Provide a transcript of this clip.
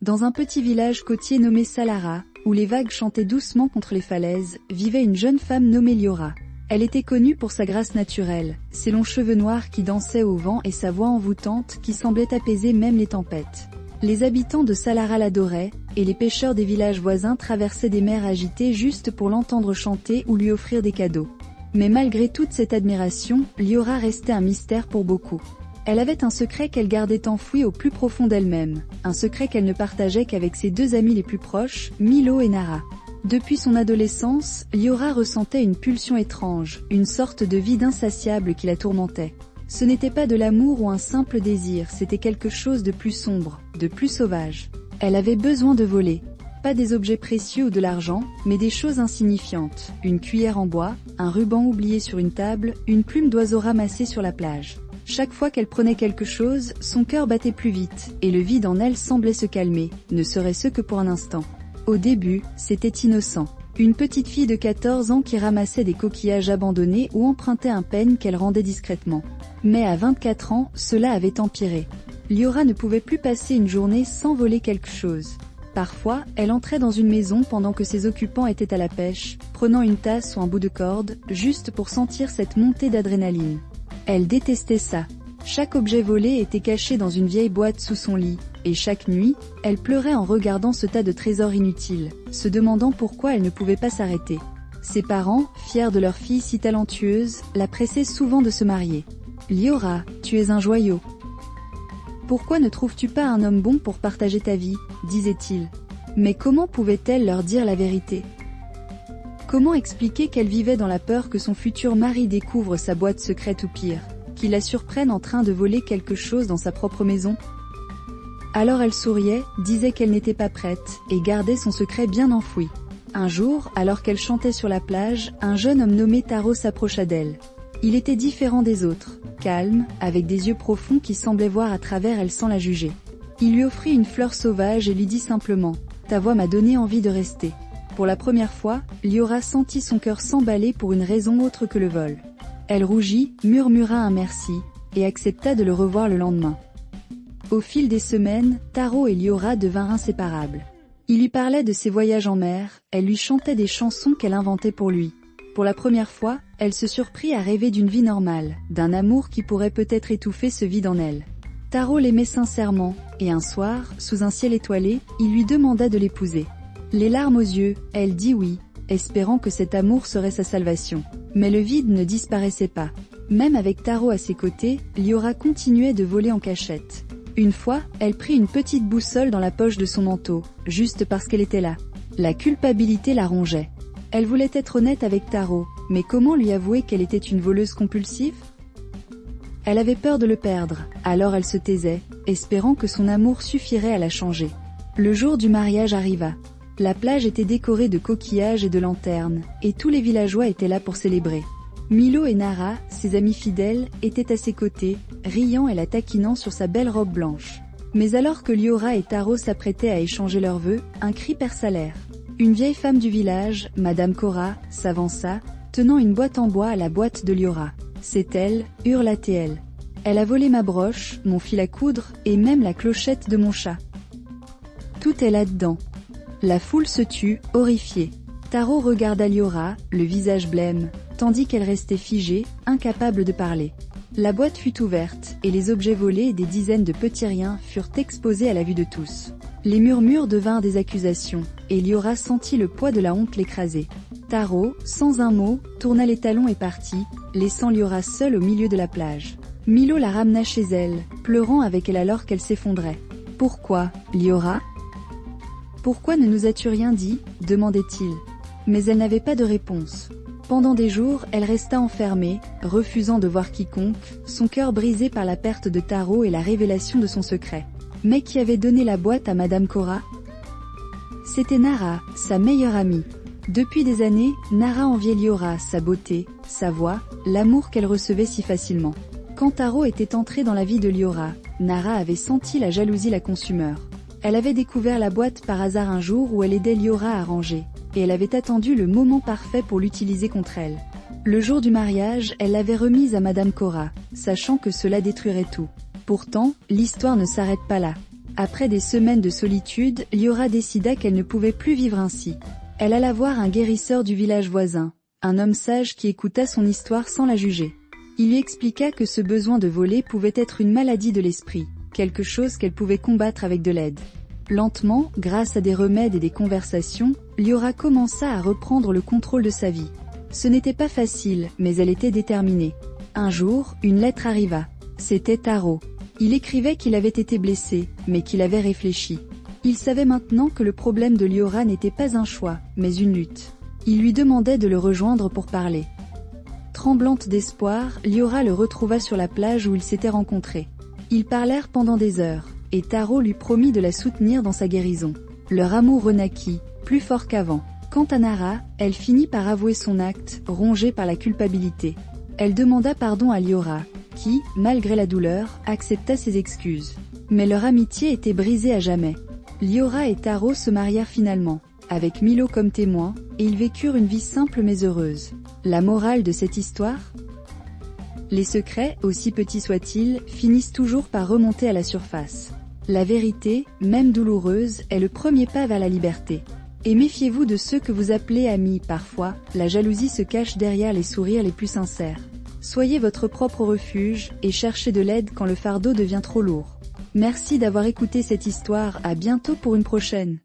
Dans un petit village côtier nommé Salara, où les vagues chantaient doucement contre les falaises, vivait une jeune femme nommée Liora. Elle était connue pour sa grâce naturelle, ses longs cheveux noirs qui dansaient au vent et sa voix envoûtante qui semblait apaiser même les tempêtes. Les habitants de Salara l'adoraient, et les pêcheurs des villages voisins traversaient des mers agitées juste pour l'entendre chanter ou lui offrir des cadeaux. Mais malgré toute cette admiration, Liora restait un mystère pour beaucoup. Elle avait un secret qu'elle gardait enfoui au plus profond d'elle-même, un secret qu'elle ne partageait qu'avec ses deux amis les plus proches, Milo et Nara. Depuis son adolescence, Liora ressentait une pulsion étrange, une sorte de vide insatiable qui la tourmentait. Ce n'était pas de l'amour ou un simple désir, c'était quelque chose de plus sombre, de plus sauvage. Elle avait besoin de voler. Pas des objets précieux ou de l'argent, mais des choses insignifiantes. Une cuillère en bois, un ruban oublié sur une table, une plume d'oiseau ramassée sur la plage. Chaque fois qu'elle prenait quelque chose, son cœur battait plus vite, et le vide en elle semblait se calmer, ne serait-ce que pour un instant. Au début, c'était innocent. Une petite fille de 14 ans qui ramassait des coquillages abandonnés ou empruntait un peigne qu'elle rendait discrètement. Mais à 24 ans, cela avait empiré. Liora ne pouvait plus passer une journée sans voler quelque chose. Parfois, elle entrait dans une maison pendant que ses occupants étaient à la pêche, prenant une tasse ou un bout de corde, juste pour sentir cette montée d'adrénaline. Elle détestait ça. Chaque objet volé était caché dans une vieille boîte sous son lit, et chaque nuit, elle pleurait en regardant ce tas de trésors inutiles, se demandant pourquoi elle ne pouvait pas s'arrêter. Ses parents, fiers de leur fille si talentueuse, la pressaient souvent de se marier. « Liora, tu es un joyau. Pourquoi ne trouves-tu pas un homme bon pour partager ta vie ?» disait-il. Mais comment pouvait-elle leur dire la vérité? Comment expliquer qu'elle vivait dans la peur que son futur mari découvre sa boîte secrète ou pire, qu'il la surprenne en train de voler quelque chose dans sa propre maison? Alors elle souriait, disait qu'elle n'était pas prête, et gardait son secret bien enfoui. Un jour, alors qu'elle chantait sur la plage, un jeune homme nommé Taro s'approcha d'elle. Il était différent des autres, calme, avec des yeux profonds qui semblaient voir à travers elle sans la juger. Il lui offrit une fleur sauvage et lui dit simplement « Ta voix m'a donné envie de rester ». Pour la première fois, Liora sentit son cœur s'emballer pour une raison autre que le vol. Elle rougit, murmura un merci, et accepta de le revoir le lendemain. Au fil des semaines, Taro et Liora devinrent inséparables. Il lui parlait de ses voyages en mer, elle lui chantait des chansons qu'elle inventait pour lui. Pour la première fois, elle se surprit à rêver d'une vie normale, d'un amour qui pourrait peut-être étouffer ce vide en elle. Taro l'aimait sincèrement, et un soir, sous un ciel étoilé, il lui demanda de l'épouser. Les larmes aux yeux, elle dit oui, espérant que cet amour serait sa salvation. Mais le vide ne disparaissait pas. Même avec Taro à ses côtés, Liora continuait de voler en cachette. Une fois, elle prit une petite boussole dans la poche de son manteau, juste parce qu'elle était là. La culpabilité la rongeait. Elle voulait être honnête avec Taro, mais comment lui avouer qu'elle était une voleuse compulsive? Elle avait peur de le perdre, alors elle se taisait, espérant que son amour suffirait à la changer. Le jour du mariage arriva. La plage était décorée de coquillages et de lanternes, et tous les villageois étaient là pour célébrer. Milo et Nara, ses amis fidèles, étaient à ses côtés, riant et la taquinant sur sa belle robe blanche. Mais alors que Liora et Taro s'apprêtaient à échanger leurs vœux, un cri perça l'air. Une vieille femme du village, Madame Cora, s'avança, tenant une boîte en bois à la boîte de Liora. « C'est elle, hurla-t-elle. Elle a volé ma broche, mon fil à coudre, et même la clochette de mon chat. Tout est là-dedans. » La foule se tut, horrifiée. Taro regarda Liora, le visage blême, tandis qu'elle restait figée, incapable de parler. La boîte fut ouverte, et les objets volés et des dizaines de petits riens furent exposés à la vue de tous. Les murmures devinrent des accusations, et Liora sentit le poids de la honte l'écraser. Taro, sans un mot, tourna les talons et partit, laissant Liora seule au milieu de la plage. Milo la ramena chez elle, pleurant avec elle alors qu'elle s'effondrait. « Pourquoi, Liora ? Pourquoi ne nous as-tu rien dit ?» demandait-il. Mais elle n'avait pas de réponse. Pendant des jours, elle resta enfermée, refusant de voir quiconque, son cœur brisé par la perte de Taro et la révélation de son secret. Mais qui avait donné la boîte à Madame Cora? C'était Nara, sa meilleure amie. Depuis des années, Nara enviait Liora, sa beauté, sa voix, l'amour qu'elle recevait si facilement. Quand Taro était entré dans la vie de Liora, Nara avait senti la jalousie la consumer. Elle avait découvert la boîte par hasard un jour où elle aidait Liora à ranger, et elle avait attendu le moment parfait pour l'utiliser contre elle. Le jour du mariage, elle l'avait remise à Madame Cora, sachant que cela détruirait tout. Pourtant, l'histoire ne s'arrête pas là. Après des semaines de solitude, Liora décida qu'elle ne pouvait plus vivre ainsi. Elle alla voir un guérisseur du village voisin, un homme sage qui écouta son histoire sans la juger. Il lui expliqua que ce besoin de voler pouvait être une maladie de l'esprit, quelque chose qu'elle pouvait combattre avec de l'aide. Lentement, grâce à des remèdes et des conversations, Liora commença à reprendre le contrôle de sa vie. Ce n'était pas facile, mais elle était déterminée. Un jour, une lettre arriva. C'était Taro. Il écrivait qu'il avait été blessé, mais qu'il avait réfléchi. Il savait maintenant que le problème de Liora n'était pas un choix, mais une lutte. Il lui demandait de le rejoindre pour parler. Tremblante d'espoir, Liora le retrouva sur la plage où ils s'étaient rencontrés. Ils parlèrent pendant des heures, et Taro lui promit de la soutenir dans sa guérison. Leur amour renaquit, plus fort qu'avant. Quant à Nara, elle finit par avouer son acte, rongée par la culpabilité. Elle demanda pardon à Liora, qui, malgré la douleur, accepta ses excuses. Mais leur amitié était brisée à jamais. Liora et Taro se marièrent finalement, avec Milo comme témoin, et ils vécurent une vie simple mais heureuse. La morale de cette histoire ? Les secrets, aussi petits soient-ils, finissent toujours par remonter à la surface. La vérité, même douloureuse, est le premier pas vers la liberté. Et méfiez-vous de ceux que vous appelez amis. Parfois, la jalousie se cache derrière les sourires les plus sincères. Soyez votre propre refuge, et cherchez de l'aide quand le fardeau devient trop lourd. Merci d'avoir écouté cette histoire, à bientôt pour une prochaine.